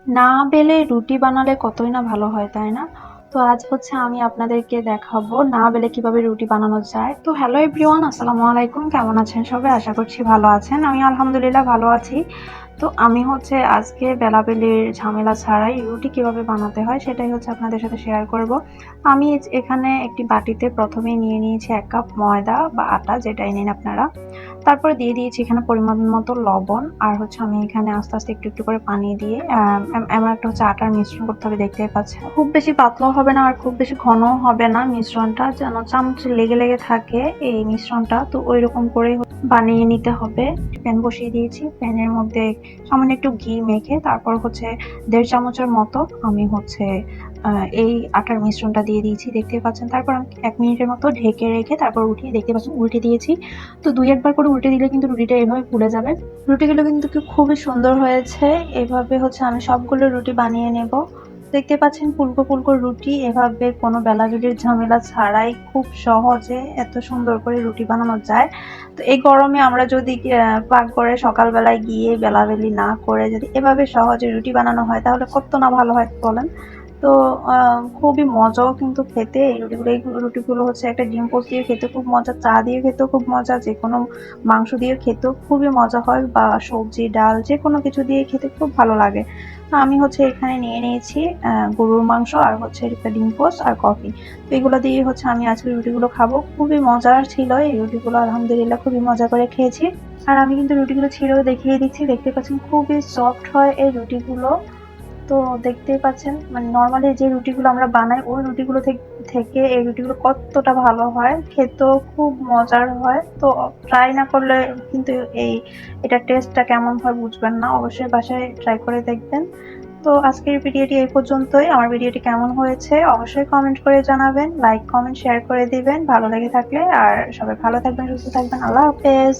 না বেলে রুটি বানালে কতই না ভালো হয়, তাই না? তো আজ হচ্ছে আমি আপনাদেরকে দেখাবো না বেলে কিভাবে রুটি বানানো যায়। তো হ্যালো এভরিওয়ান, আসসালামু আলাইকুম। কেমন আছেন সবাই? আশা করছি ভালো আছেন। আমি আলহামদুলিল্লাহ ভালো আছি। তো আমি হচ্ছে আজকে বেলাবেলির ঝামেলা ছাড়াই রুটি কিভাবে বানাতে হয় সেটাই হচ্ছে আপনাদের সাথে শেয়ার করব। আমি এখানে একটি বাটিতে প্রথমেই নিয়ে নিয়েছি ১ কাপ ময়দা বা আটা, যেটাই নিন আপনারা। তারপরে দিয়ে দিয়েছি এখানে পরিমাণ মতো লবণ, আর হচ্ছে আমি এখানে আস্তে আস্তে একটু একটু করে পানি দিয়ে এমন একটা হচ্ছে আটার মিশ্রণ করতে হবে, দেখতেই পাচ্ছেন। খুব বেশি পাতলাও হবে না আর খুব বেশি ঘনও হবে না, মিশ্রণটা যেন চামচে লেগে লেগে থাকে এই মিশ্রণটা, তো ওই রকম করে বানিয়ে নিতে হবে। প্যান বসিয়ে দিয়েছি, প্যানের মধ্যে সামান্য একটু ঘি মেখে তারপর হচ্ছে ১.৫ চামচের মতো আমি হচ্ছে এই আটার মিশ্রণটা দিয়ে দিয়েছি, দেখতে পাচ্ছেন। তারপর আমি ১ মিনিটের মতো ঢেকে রেখে তারপর উঠিয়ে, দেখতে পাচ্ছেন উল্টে দিয়েছি। তো ২-১ বার করে উল্টে দিলে কিন্তু রুটিটা এভাবে ফুলে যাবে। রুটিগুলো কিন্তু খুবই সুন্দর হয়েছে। এভাবে হচ্ছে আমি সবগুলো রুটি বানিয়ে নেব। দেখতে পাচ্ছেন ফুলকো ফুলকো রুটি, এভাবে কোনো বেলাবেলির ঝামেলা ছাড়াই খুব সহজে এত সুন্দর করে রুটি বানানো যায়। তো এই গরমে আমরা যদি পাকঘরে সকালবেলায় গিয়ে বেলাবেলি না করে যদি এভাবে সহজে রুটি বানানো হয় তাহলে কত না ভালো হয় বলেন। তো খুবই মজাও কিন্তু খেতে এই রুটিগুলো। এই রুটিগুলো হচ্ছে একটা ডিম পোস্ট দিয়ে খেতে খুব মজা, চা দিয়ে খেতেও খুব মজা, যেকোনো মাংস দিয়ে খেতেও খুবই মজা হয়, বা সবজি ডাল যেকোনো কিছু দিয়ে খেতে খুব ভালো লাগে। তো আমি হচ্ছে এখানে নিয়ে নিয়েছি গরুর মাংস, আর হচ্ছে একটা ডিম পোস্ট আর কফি। তো এগুলো দিয়ে হচ্ছে আমি আজকে রুটিগুলো খাবো। খুবই মজার ছিল এই রুটিগুলো, আলহামদুলিল্লাহ খুবই মজা করে খেয়েছি। আর আমি কিন্তু রুটিগুলো ছিঁড়েও দেখিয়ে দিচ্ছি, দেখতে পাচ্ছেন খুবই সফট হয় এই রুটিগুলো। তো দেখতেই পাচ্ছেন, মানে নরমালি যে রুটিগুলো আমরা বানাই ওই রুটিগুলো থেকে এই রুটিগুলো কতটা ভালো হয়, খেতেও খুব মজার হয়। তো ট্রাই না করলে কিন্তু এটার টেস্টটা কেমন হয় বুঝবেন না, অবশ্যই বাসায় ট্রাই করে দেখবেন। তো আজকের ভিডিওটি এই পর্যন্তই। আমার ভিডিওটি কেমন হয়েছে অবশ্যই কমেন্ট করে জানাবেন, লাইক কমেন্ট শেয়ার করে দিবেন ভালো লেগে থাকলে। আর সবাই ভালো থাকবেন, সুস্থ থাকবেন। আল্লাহ হাফেজ।